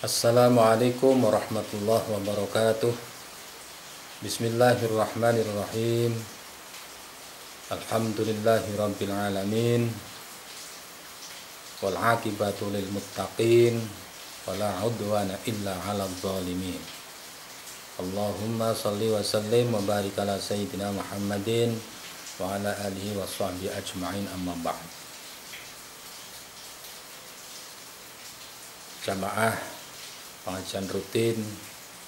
Assalamualaikum warahmatullahi wabarakatuh. Bismillahirrahmanirrahim. Alhamdulillahirabbil alamin. Wal 'aqibatu lil muttaqin. Wala 'udwana illa 'alal zalimin. Allahumma shalli wa sallim wa barik ala sayyidina Muhammadin wa ala alihi wa sahbihi ajma'in, amma ba'd. Jamaah pengajian rutin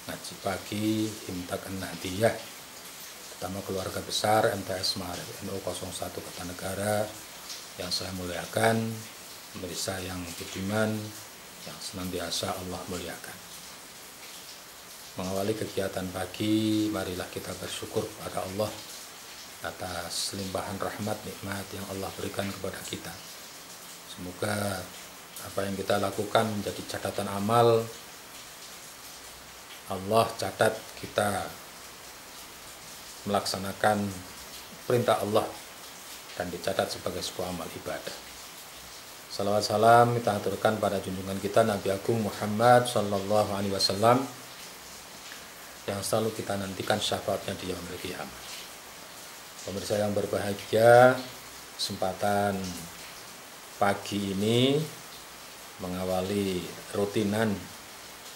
ngaji pagi Himtak An-Nahdiyah pertama keluarga besar MTS Maarif NU 01 Kertanegara yang saya muliakan, pemirsa yang budiman yang senantiasa Allah muliakan. Mengawali kegiatan pagi, marilah kita bersyukur kepada Allah atas limpahan rahmat nikmat yang Allah berikan kepada kita. Semoga apa yang kita lakukan menjadi catatan amal. Allah catat kita melaksanakan perintah Allah dan dicatat sebagai sebuah amal ibadah. Salawat salam kita aturkan pada junjungan kita Nabi Agung Muhammad sallallahu alaihi wasallam yang selalu kita nantikan syafaatnya di yaumil qiyamah. Pemirsa yang berbahagia, kesempatan pagi ini mengawali rutinan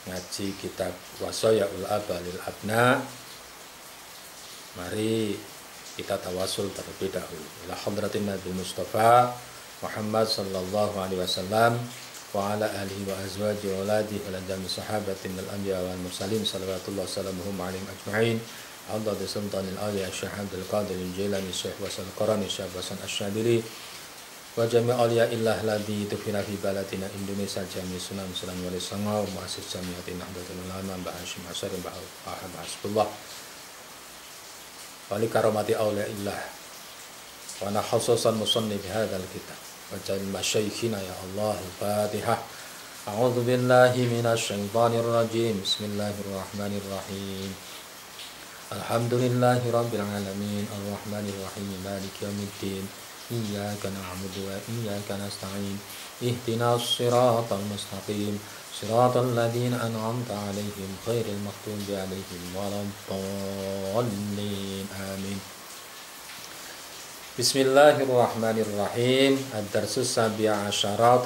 ngaji kitab Wasoyaul Abalil Abna. Mari kita tawasul terlebih dahulu ila hadratin Nabi Mustafa Muhammad sallallahu alaihi wasallam wa ala alihi wa azwaji wa auladihi wa jami sahabatin al anbiya wal mursalin salawatullah salamuhum alaihim ajma'in. Hadad sultanil awliya Syekh Abdul Qadir Al-Jilani Syekh Wasal Qarani Syekh Hasan Asy-Syadzili wa jami' awliya illah ladzi tufina fi balatina Indonesia jami sunan sunan wali songo muassis jamiatin nahdlatul ulama Mbah Hasyim Asy'ari Mbah Ahmad Hasbullah wali karomati awliya illah wa ana khususan musannif hadzal kitab wa jal masyayikhina ya Allah. Al-Fatihah. A'udzu billahi minasy syaithanir rajim. Bismillahirrahmanirrahim. Alhamdulillahi rabbil alamin arrahmanir rahim maliki yaumiddin. Iyyaka na'budu wa iyyaka nasta'in. Ihdinas siratal mustaqim. Siratal ladzina an'amta 'alaihim ghairil maghdubi 'alaihim waladdallin. Amin. Bismillahirrahmanirrahim. Ad-darsus sabi'a asyara,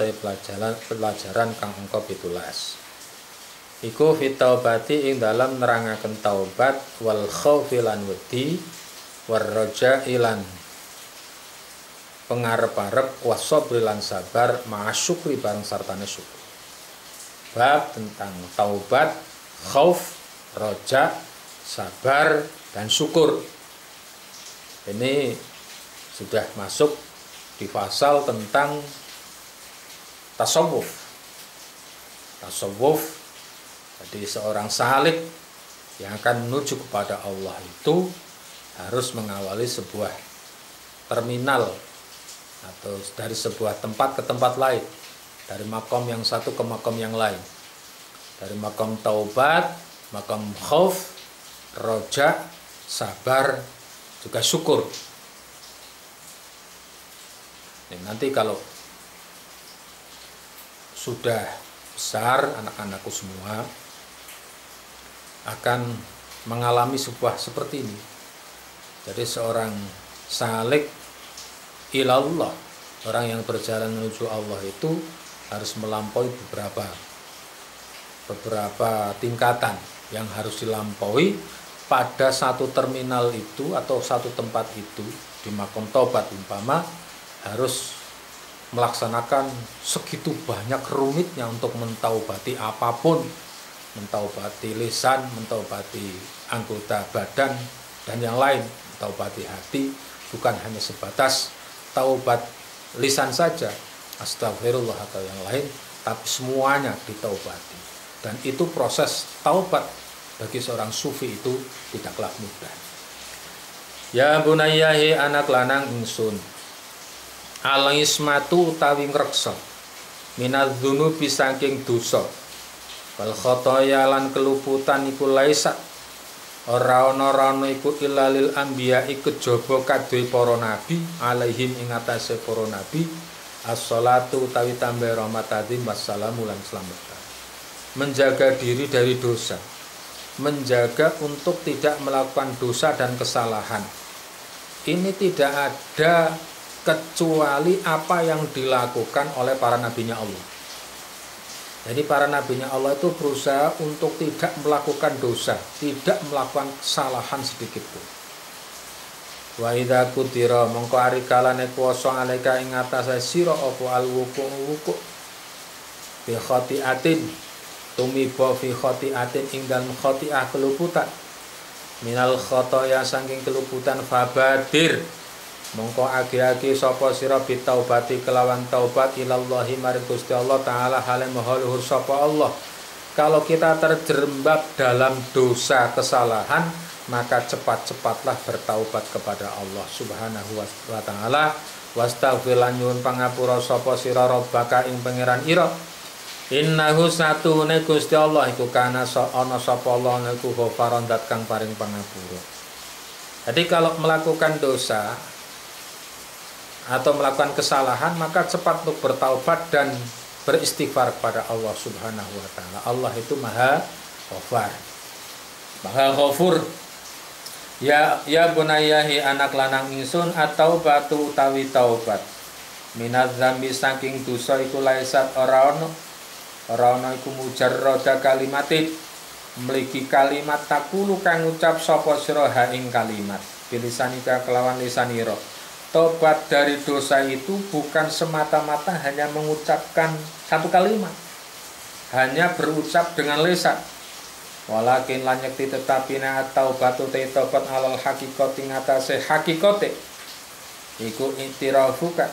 pelajaran kang angka 17. Iku fit taubati ing dalam nerangaken taubat wal khaufi lan wedi war raja'i lan pengarep-arep wasabri lan sabar ma'asyukri bareng sartane syukur. Bab tentang taubat, khauf, roja, sabar dan syukur. Ini sudah masuk di pasal tentang tasawuf. Tasawuf, jadi seorang salik yang akan menuju kepada Allah itu harus mengawali sebuah terminal atau dari sebuah tempat ke tempat lain, dari makom yang satu ke makom yang lain, dari makom taubat, makom khauf, roja, sabar, juga syukur. Nanti kalau sudah besar anak-anakku semua akan mengalami sebuah seperti ini. Jadi seorang salik ilallah, orang yang berjalan menuju Allah itu harus melampaui beberapa tingkatan yang harus dilampaui pada satu terminal itu atau satu tempat itu. Di makom taubat umpama harus melaksanakan segitu banyak rumitnya untuk mentaubati apapun, mentaubati lisan, mentaubati anggota badan dan yang lain, mentaubati hati, bukan hanya sebatas taubat lisan saja, astagfirullah atau yang lain, tapi semuanya ditaubati. Dan itu proses taubat bagi seorang sufi itu tidaklah mudah. Ya bunayyahi anak lanang ingsun, al-ismatu utawi ngreksa minadz-dzunubi saking dosa wal khotoya lan keluputan iku laisa ora ana iku ilalil anbiya kejaba kadhe para nabi alaihim ing atase para nabi As-sholatu utawi tambah rahmat adzim wassalamu lan slamet. Menjaga diri dari dosa, menjaga untuk tidak melakukan dosa dan kesalahan. Ini tidak ada kecuali apa yang dilakukan oleh para nabinya Allah. Jadi para nabinya Allah itu berusaha untuk tidak melakukan dosa, tidak melakukan kesalahan sedikit pun. Wa idza qudira mongko ari kalane kuwasa alaika ing atase sira apa alwuku bi khati'atin tumiba fi khati'atin ing dalem khati'ah keluputan minal khotoya saking keluputan fabadir mongko agi-agi sapa sira bitaubati kelawan taubat ilallahi maring Gusti Allah taala hale maha luhur sapa Allah. Kalau kita terjerembab dalam dosa kesalahan, maka cepat-cepatlah bertaubat kepada Allah Subhanahu wa taala. Wastaghfir lan nyuwun pangapura sapa sira rabbaka ing pangeran ira. Innahu satune Gusti Allah iku kana ana sapa Allah niku ghafaron dat kang paring pangapura. Jadi kalau melakukan dosa atau melakukan kesalahan, maka cepat untuk bertaubat dan beristighfar kepada Allah Subhanahu wa taala. Allah itu Maha Ghafar, Maha Ghafur. Ya bunayyahi anak lanang ingsun atau batu utawi taubat minaz zambi saking dosa iku laisat ora ana iku mujarrada kalimatin mligi kalimat takulu kang ngucap sapa sira ha ing kalimat bilisanika kelawan lisanira. Tobat dari dosa itu bukan semata-mata hanya mengucapkan satu kalimat, hanya berucap dengan lisan. Walakin lan yakti tetapina taubatu te tobat alal hakikati ngatasé hakikate iku i'tirafuka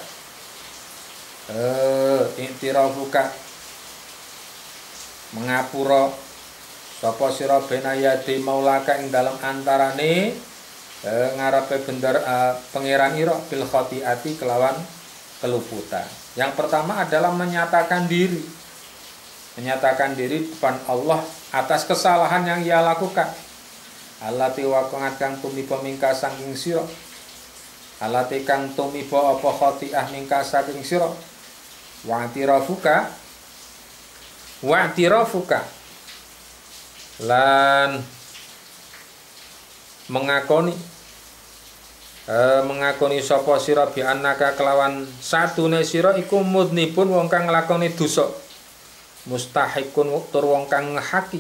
mengapura sapa sira benayati maulaka ing dalam antarane ngarepe bener pangeran ira bil khati'ati kelawan keluputan. Yang pertama adalah menyatakan diri depan Allah atas kesalahan yang ia lakukan. Allati waqa'at kang tumiba mingka saking sira. Allati kang tumiba apa khati'ah mingka saking sira. Wa'tirafuka lan mengakoni sapa sira bi annaka kelawan satune sira iku mudnipun wong kang nglakoni dosa. Mustahikun tur wong kang ngehaki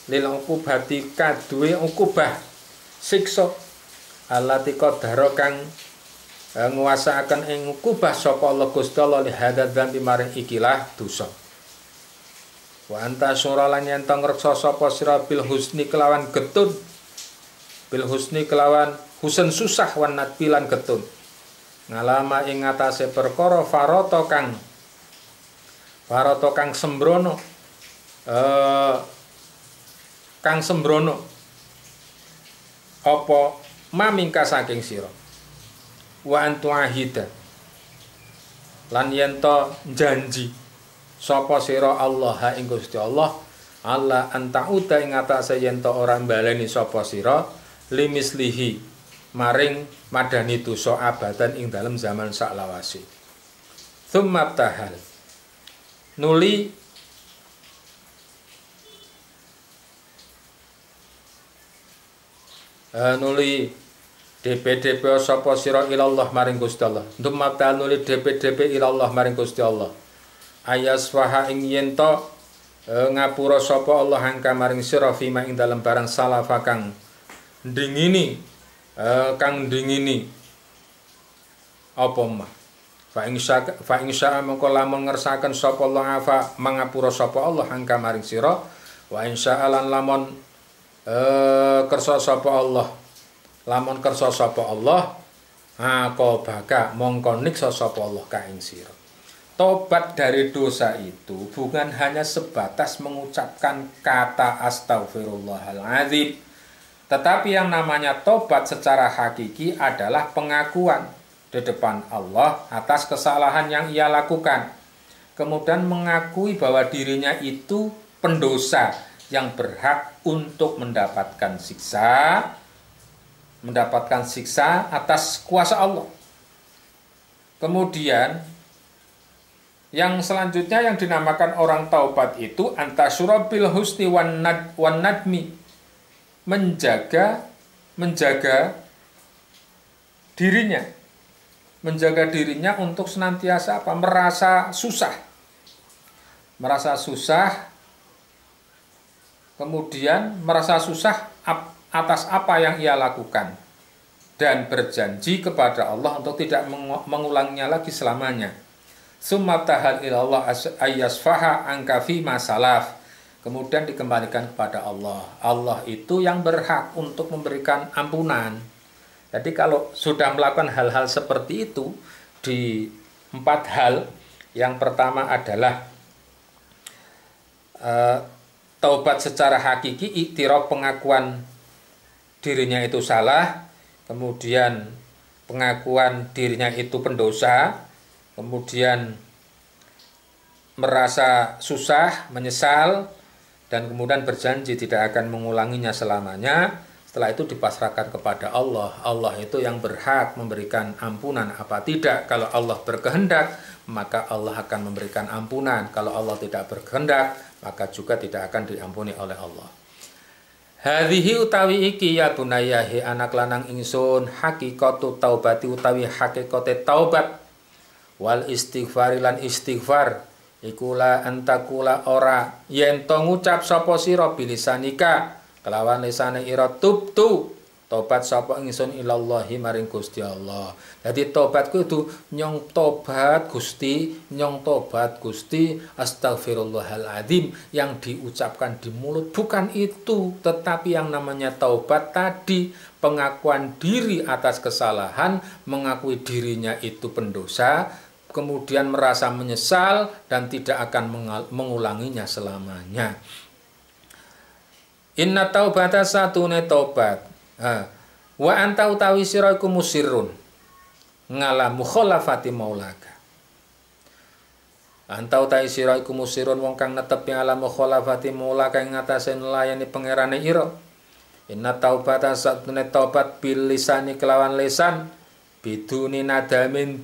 lil uqubati kaduwe uqubah siksa allati qadara kang nguwasaaken ing uqubah sapa Allah Gusti Allah li hadzal dzambi maring ikilah dosa. Wa anta sura lan yen ngreksa sapa sira bil husni kelawan getun bil husni kelawan husen susah wan nadbilan getun ngalama ing atase perkara farata kang sembrono apa mamingka saking sira wa antuahida lan yen to janji sapa sira Allah ing Gusti Allah antauda ing atase yen to ora baleni sapa sira limislihi maring madani dosa abadan ing dalem zaman saklawase. Tsumma tahal nuli DP sapa sira ilallah maring Gusti Allah. Tsumma tahal nuli DP ilallah maring Gusti Allah. Ayaswaha ing yen to ngapura sapa Allah angka maring sira fima ing dalem barang salafa kang ndingini apa mah fa insya mongko lamun ngersaken sapa Allah afa mangapura sapa Allah angka maring sira wa insya lan lamun kersa sapa Allah baka mongko niksa sapa Allah ka ing sira. Tobat dari dosa itu bukan hanya sebatas mengucapkan kata astaghfirullahaladzim, tetapi yang namanya tobat secara hakiki adalah pengakuan di depan Allah atas kesalahan yang ia lakukan. Kemudian mengakui bahwa dirinya itu pendosa yang berhak untuk mendapatkan siksa atas kuasa Allah. Kemudian Yang selanjutnya yang dinamakan orang taubat itu antasyura bil husni wan nadmi, menjaga dirinya, menjaga dirinya untuk senantiasa apa? Merasa susah, kemudian merasa susah atas apa yang ia lakukan, dan berjanji kepada Allah untuk tidak mengulanginya lagi selamanya. Summa tahal ilallah ayyasfaha angka fi masalaf. Kemudian dikembalikan kepada Allah. Allah itu yang berhak untuk memberikan ampunan. Jadi kalau sudah melakukan hal-hal seperti itu di 4 hal, yang pertama adalah taubat secara hakiki, iktiraf, pengakuan dirinya itu salah, kemudian pengakuan dirinya itu pendosa, kemudian merasa susah, menyesal, dan kemudian berjanji tidak akan mengulanginya selamanya. Setelah itu dipasrahkan kepada Allah. Allah itu yang berhak memberikan ampunan apa tidak. Kalau Allah berkehendak, maka Allah akan memberikan ampunan. Kalau Allah tidak berkehendak, maka juga tidak akan diampuni oleh Allah. Hadhihi utawi iki ya bunayahi anak lanang ingsun, hakikatu taubati utawi hakikate taubat, wal istighfar lan istighfar ikula antakula ora yen to ngucap sapa sira bilisanika kelawan lisane ira tubtu tobat sapa ingsun ilallahi maring Gusti Allah. Jadi tobatku itu nyong tobat Gusti, astagfirullahaladzim yang diucapkan di mulut, bukan itu, tetapi yang namanya taubat tadi pengakuan diri atas kesalahan, mengakui dirinya itu pendosa, kemudian merasa menyesal dan tidak akan mengulanginya selamanya. Inna taubata satune taubat. Wa anta utawi sira iku musirrun ngala mukhalafati maulaka. Anta utawi sira iku musirrun wong kang netepi ala mukhalafati maulaka ing atase nelayani pangerane ira. Inna taubata satune taubat bil lisani kelawan lisan biduni nadamin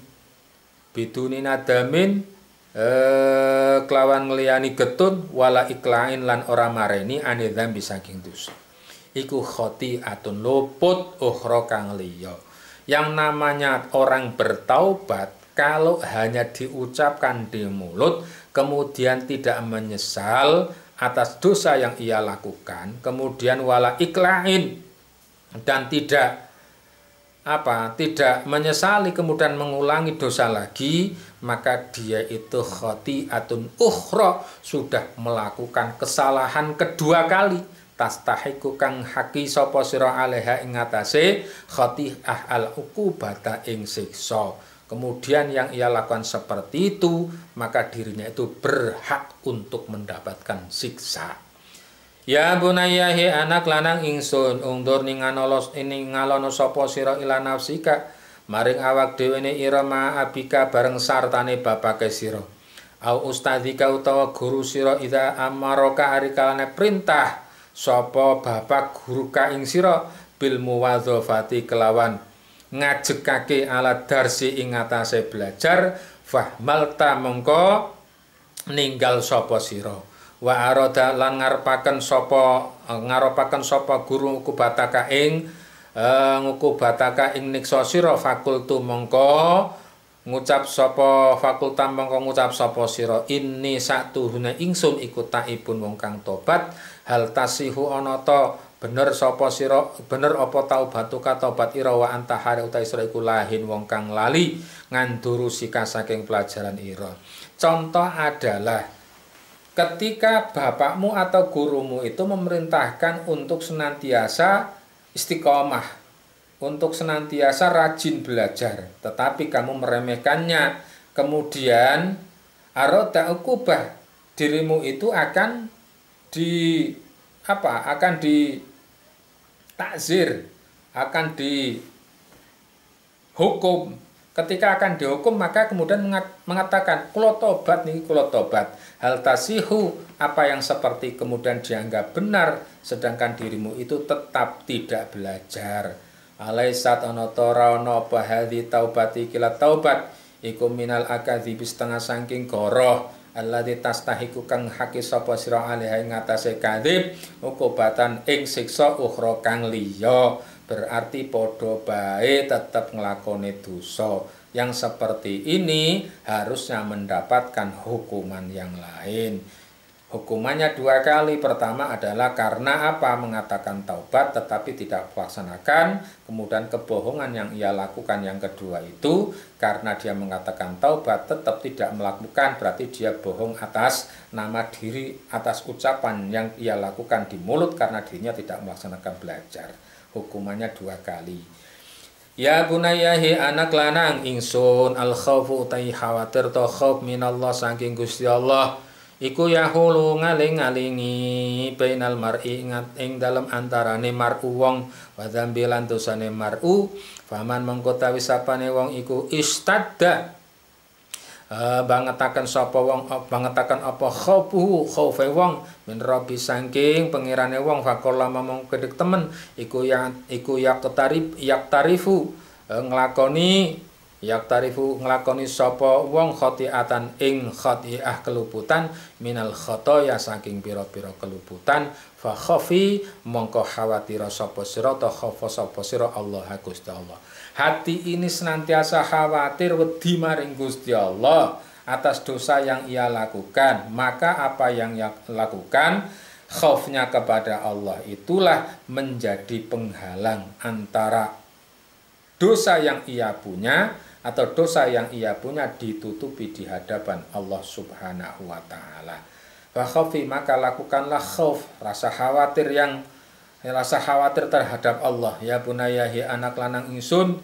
kelawan ngliyani getun wala iklain lan ora mareni anidam saking dosa. Iku khotiatun luput ukhra kang liya. Yang namanya orang bertaubat kalau hanya diucapkan di mulut kemudian tidak menyesal atas dosa yang ia lakukan, kemudian wala iklain dan tidak menyesali kemudian mengulangi dosa lagi, maka dia itu khotiatun ukhra, sudah melakukan kesalahan kedua kali. Tastahiku kang haki sapa sira alaiha ing atase khati'ah al uqubata ing siksa. Kemudian yang ia lakukan seperti itu, maka dirinya itu berhak untuk mendapatkan siksa. Ya bunayyahi anak lanang ingsun, ungdur ning ngalono sapa sira ila nafsika maring awak dhewe ne ira ma abika bareng sartane bapake sira. Au ustadzika utawa guru sira ida amaraka arikalane perintah sapa bapak guru ka ing sira bil muwadzafati kelawan ngajekake ala darsi ing atase belajar fahmalta mengko ninggal sapa sira wa arada lan ngarepaken sapa guru ngukubataka ing niksa sira fakultu mengko ngucap sapa sira inni satuhune ingsun iku taibun wong kang tobat. Hal tasihu ana ta bener sapa sira, bener apa taubatuka tobat ira wa anta hare uta sira iku lahin wong kang lali nganduru sika saking pelajaran ira. Contoh adalah ketika bapakmu atau gurumu itu memerintahkan untuk senantiasa istiqomah, untuk senantiasa rajin belajar, tetapi kamu meremehkannya, kemudian aroda ukubah, dirimu itu akan ditakzir, akan dihukum. Ketika akan dihukum maka kemudian mengatakan kula tobat niki kula tobat. Hal tasihu, apa yang seperti kemudian dianggap benar sedangkan dirimu itu tetap tidak belajar. Alaisat ana ta ora ana apa hadhi taubati kila taubat iku minal akadzib setengah saking goroh alladzi tastahiku kang haki sapa sira alaiha ing atase kadzib ukubatan ing siksa ukhra kang liya. Berarti padha bae tetep nglakoni dosa. Yang seperti ini harusnya mendapatkan hukuman yang lain. Hukumannya 2 kali. Pertama adalah karena apa? Mengatakan taubat tetapi tidak melaksanakan. Kemudian kebohongan yang ia lakukan yang kedua itu karena dia mengatakan taubat tetap tidak melakukan, berarti dia bohong atas nama diri, atas ucapan yang ia lakukan di mulut karena dirinya tidak melaksanakan belajar. Hukumannya 2 kali. Ya bunayahi anak lanang ingsun al khaufu utai khawatir to khauf minallah saking Gusti Allah. Iku yahulu ngaling-ngalingi bainal mar'i ing dalem antarane mar'u wong wa dzambi lan dosane mar'u faman mengko tawi sapane wong iku istadda bangetaken sapa wong bangetaken apa khaufuhu khaufe wong min rabbi saking pengirane wong faqala mong kedek temen iku yaktarifu nglakoni sapa wong khotiatan ing khotiah keluputan minal khotoya saking pira-pira keluputan fa khafi mongko khawatir sapa sira ta khafa sapa sira Allah Gusti Allah. Hati ini senantiasa khawatir wedi maring Gusti Allah atas dosa yang ia lakukan, maka apa yang ia lakukan khaufnya kepada Allah itulah menjadi penghalang antara dosa yang ia punya atau dosa yang ia punya ditutupi di hadapan Allah Subhanahu wa taala. Wa khaufi maka lakukanlah khauf, rasa khawatir terhadap Allah. Ya bunayahi anak lanang ingsun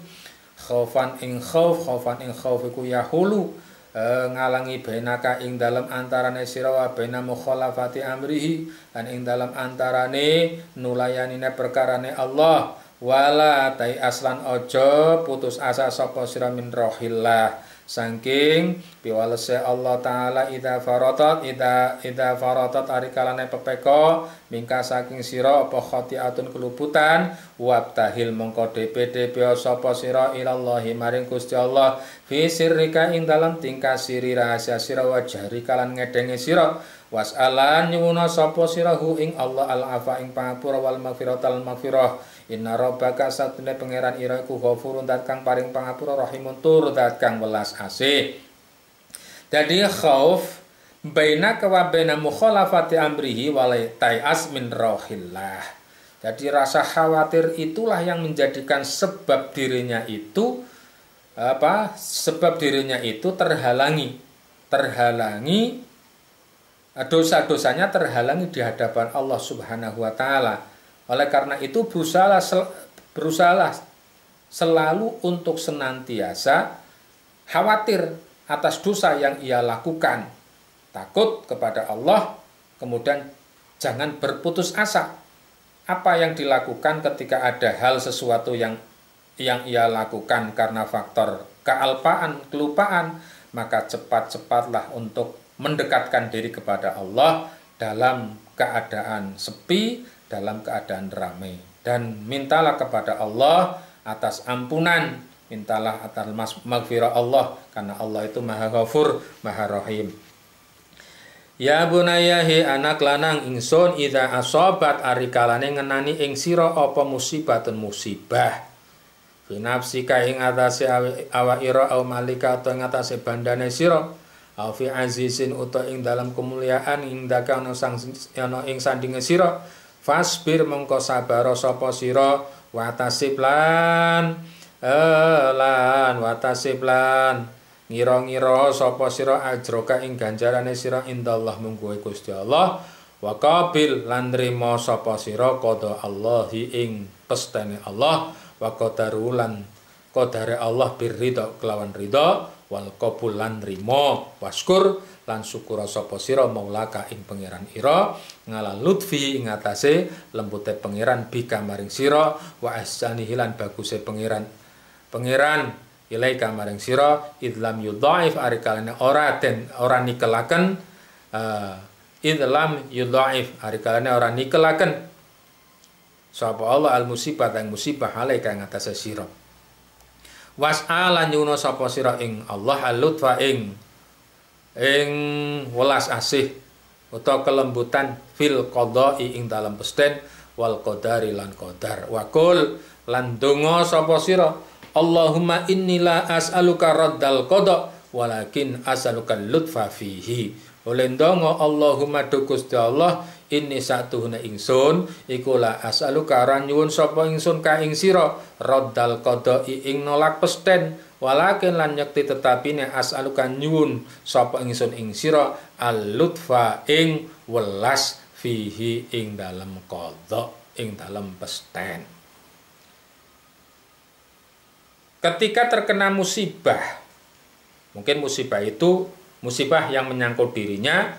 khaufan ing khauf iku yahulu ngalangi bainaka ing dalam antarane sira wa baina mukhalafati amrihi lan ing dalam antarane nulayanine perkarane Allah. Wala tai aslan ojo putus asa sapa sira min rohillah saking piwalese Allah taala idza faratat arikalane pepeko mingka saking sira apa khotiatun keluputan wabtahil mongko DPD sapa sira ilallahi maring Gusti Allah fi sirrika ing dalam tingkah siri rahasia sira wa jari kalan ngedenge sira wasalan nyuwuna sapa sira hu ing Allah al afa ing pangapura wal maghfiratal maghfirah. Inna rabbaka satune pangeran ira iku ghafurun dat kang paring pangapura rahimun tur dat kang welas asih. Jadi khauf bainaka wa baina mukhalafati amrihi wa tai'as min rohillah. Jadi rasa khawatir itulah yang menjadikan sebab dirinya itu terhalangi dosa-dosanya terhalangi di hadapan Allah Subhanahu wa taala. Oleh karena itu berusahalah selalu untuk senantiasa khawatir atas dosa yang ia lakukan, takut kepada Allah, kemudian jangan berputus asa. Apa yang dilakukan ketika ada hal sesuatu yang ia lakukan karena faktor kealpaan, kelupaan, maka cepat-cepatlah untuk mendekatkan diri kepada Allah dalam keadaan sepi, dalam keadaan ramai, dan mintalah kepada Allah atas ampunan, mintalah atas maghfirah Allah karena Allah itu Maha Ghafur, Maha Rahim. Ya bunayahi anak lanang ingsun idza asobat arikalane ngenani ing sira apa musibatun musibah fi nafsika ing atase awak ira au malika utawa ing atase bandane sira au fi azizin utawa ing dalam kemuliaan ing dakana sang ana ing sandinge sira fasbir mongko sabar sapa sira watasib lan ngira-ngira sapa sira ajroka ing ganjarane sira indallah mungguwe Gusti Allah wa qabil lan nrimo sapa sira qada Allahi ing pestene Allah wa qadarulan qadare Allah birridha kelawan ridha wal qabul lan nrimo waskur lan syukur sapa sira maulaka ing pangeran ira ngala lutfi ing atase lembute pangeran bika maring sira wa ahsani hilan baguse pangeran ilaika maring sira idlam yudhaif arikalane ora nikelaken idlam yudhaif arikalane ora nikelaken sapa Allah al musibah ing musibah alaika ing atase sira Was'alan yuno sapa sira ing Allah al-lutfa ing welas asih utawa kelembutan fil qada'i ing dalam pesten wal qadari lan qadar. Wa qul lan donga sapa sira Allahumma inni la as'aluka raddal qada walakin as'aluka lutfa fihi. Oleh ndonga Allahumma du Gusti Allah inni satuhuna ingsun iku la as'aluka ran nyuwun sapa ingsun ka ing sira raddal qada'i ing nolak pesten walakin lan nyekti tetapine as'aluka nyuwun sapa ingsun ing sira al lutfa ing welas fihi ing dalem qada ing dalem pesten. Ketika terkena musibah, mungkin musibah itu musibah yang menyangkut dirinya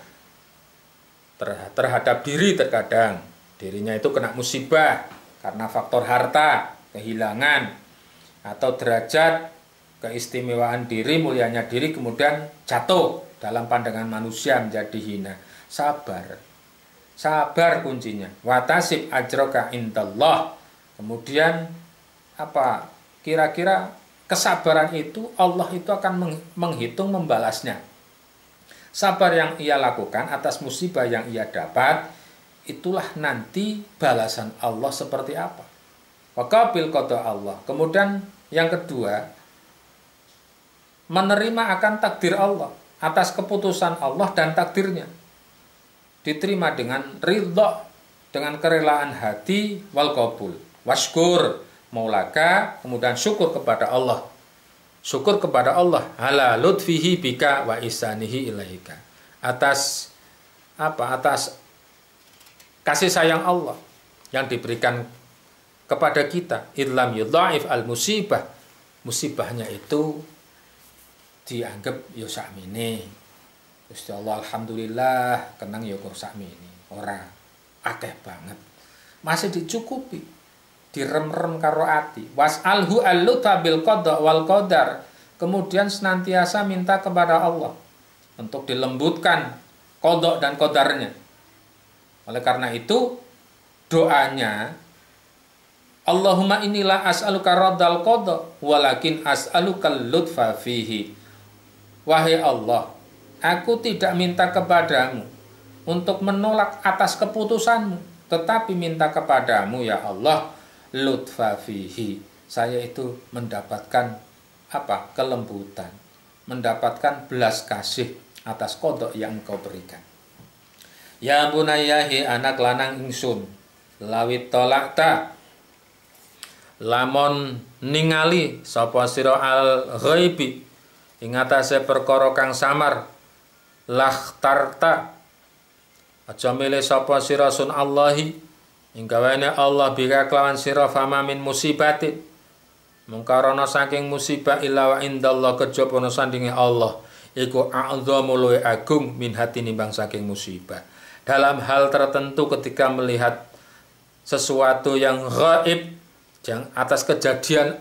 terhadap diri, terkadang dirinya itu kena musibah karena faktor harta, kehilangan, atau derajat, keistimewaan diri, mulianya diri kemudian jatuh dalam pandangan manusia menjadi hina. Sabar, sabar kuncinya. Watasib ajroka indallah. Kemudian apa? Kira-kira kesabaran itu Allah itu akan menghitung membalasnya. Sabar yang ia lakukan atas musibah yang ia dapat, itulah nanti balasan Allah seperti apa. Waqabil qada Allah. Kemudian yang kedua, menerima akan takdir Allah, atas keputusan Allah dan takdirnya. Diterima dengan ridha, dengan kerelaan hati, wal qabul. Washkur maulaka, kemudian syukur kepada Allah. Syukur kepada Allah ala lutfihi bika wa isanihi ilaika. Atas apa? Atas kasih sayang Allah yang diberikan kepada kita. Idlam yudha'if al musibah. Musibahnya itu dianggap yo sakmene. Gusti Allah alhamdulillah kenang yo kok sakmene. Ora akeh banget. Masih dicukupi. Direm-rem karo ati. Was'alhu al-lutfa bil qada wal qadar. Kemudian senantiasa minta kepada Allah untuk dilembutkan qada dan qadarnya. Oleh karena itu doanya Allahumma inilah as'aluka raddal qada walakin as'aluka lutfa fihi. Wahai Allah, aku tidak minta kepadamu untuk menolak atas keputusanmu, tetapi minta kepadamu ya Allah lutfa fihi. Saya itu mendapatkan apa? Kelembutan, mendapatkan belas kasih atas kodok yang engkau berikan. Ya bunayyahi anak lanang ingsun, lawit tolakta lamon ningali sapa sira al ghaibi ing atase perkara kang samar lakhtarta aja milih sapa sira sun Allahi ing gawane Allah bika kelawan sira fama min musibatin mungkarana saking musibah illa wa indallah kejaba ana sandinge Allah iku a'dhamu luwe agung min hati nimbang saking musibah. Dalam hal tertentu ketika melihat sesuatu yang gaib, yang atas kejadian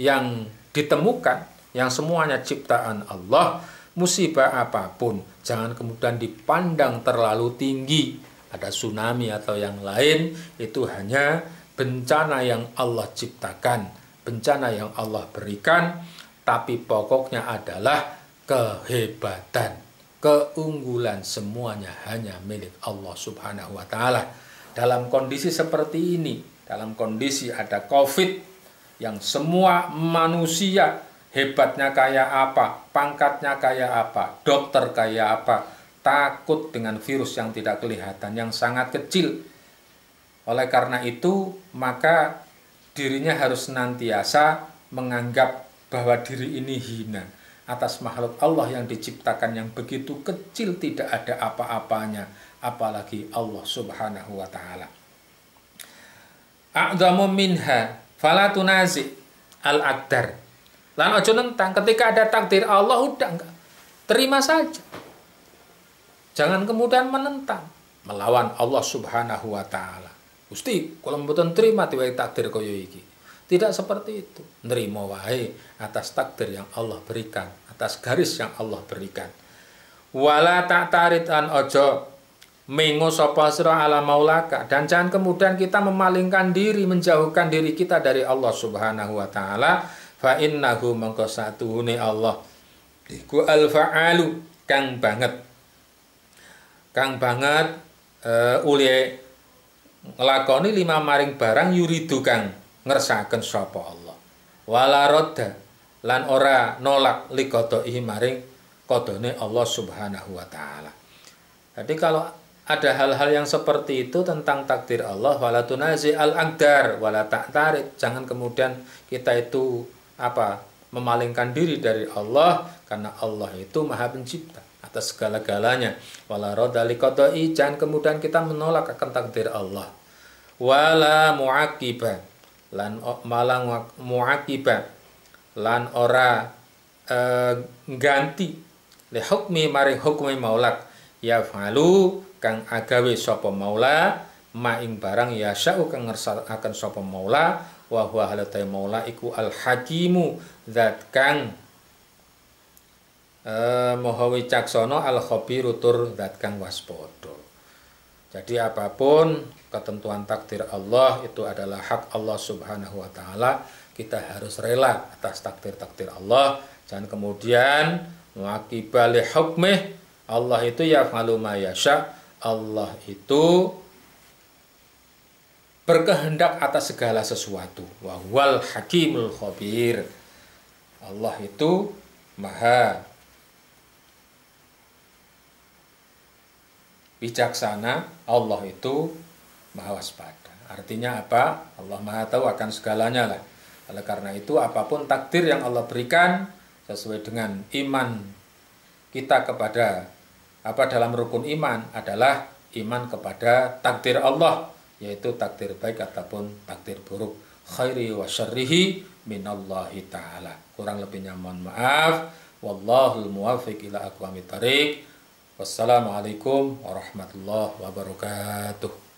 yang ditemukan yang semuanya ciptaan Allah, musibah apapun jangan kemudian dipandang terlalu tinggi. Ada tsunami atau yang lain, itu hanya bencana yang Allah ciptakan, bencana yang Allah berikan, tapi pokoknya adalah kehebatan, keunggulan semuanya hanya milik Allah Subhanahu wa Ta'ala. Dalam kondisi seperti ini, dalam kondisi ada COVID yang semua manusia hebatnya kayak apa, pangkatnya kayak apa, dokter kayak apa, takut dengan virus yang tidak kelihatan, yang sangat kecil. Oleh karena itu, maka dirinya harus senantiasa menganggap bahwa diri ini hina atas makhluk Allah yang diciptakan yang begitu kecil, tidak ada apa-apanya, apalagi Allah Subhanahu wa Ta'ala. A'dhamu minha fala tunazi al-aqdar. Lan ojo nentang, ketika ada takdir Allah udah enggak, terima saja. Jangan kemudian menentang, melawan Allah Subhanahu wa Ta'ala. Gusti, kalau mboten terima diwai takdir kaya iki. Tidak seperti itu. Nerima wae atas takdir yang Allah berikan, atas garis yang Allah berikan. Wala ta'tarid an ojo mengo sapa sira ala maulaka, dan jangan kemudian kita memalingkan diri, menjauhkan diri kita dari Allah Subhanahu wa taala. Fa innahu mangko satuhune Allah iku al-fa'alu kang banget uli nglakoni lima maring barang yuridu kang ngersakaken sapa Allah. Wala radda lan ora nolak liqadahi maring qadane Allah Subhanahu wa taala. Jadi kalau ada hal-hal yang seperti itu tentang takdir Allah, wala tunazi al-aqdar wala ta'tarid, jangan kemudian kita itu memalingkan diri dari Allah, karena Allah itu Maha Pencipta atas segala-galanya. Wala radda liqada'i, jangan kemudian kita menolak akan takdir Allah. Wala muaqiba lan malang muaqiba lan ora ganti li hukmi maring hukmi maulak ya falu kang agawe sapa maula maing barang ya sya'u kang ngersakaken sapa maula wa huwa halatai maula iku al hakimu zat kang maha wicaksana al khabiru tur zat kang waspada. Jadi apapun ketentuan takdir Allah itu adalah hak Allah Subhanahu wa taala. Kita harus rela atas takdir-takdir Allah. Jangan kemudian muaqibali hukmih. Allah itu yaf'alu ma yasha. Allah itu berkehendak atas segala sesuatu. Wa huwal hakimul khabir. Allah itu maha bijaksana, Allah itu maha waspada. Artinya apa? Allah maha tahu akan segalanya lah. Oleh karena itu apapun takdir yang Allah berikan sesuai dengan iman kita kepada dalam rukun iman adalah iman kepada takdir Allah, yaitu takdir baik ataupun takdir buruk, khairi wa syarrihi minallahi ta'ala. Kurang lebihnya mohon maaf. Wallahul muwaffiq ila aqwamit thariq. Wassalamualaikum warahmatullahi wabarakatuh.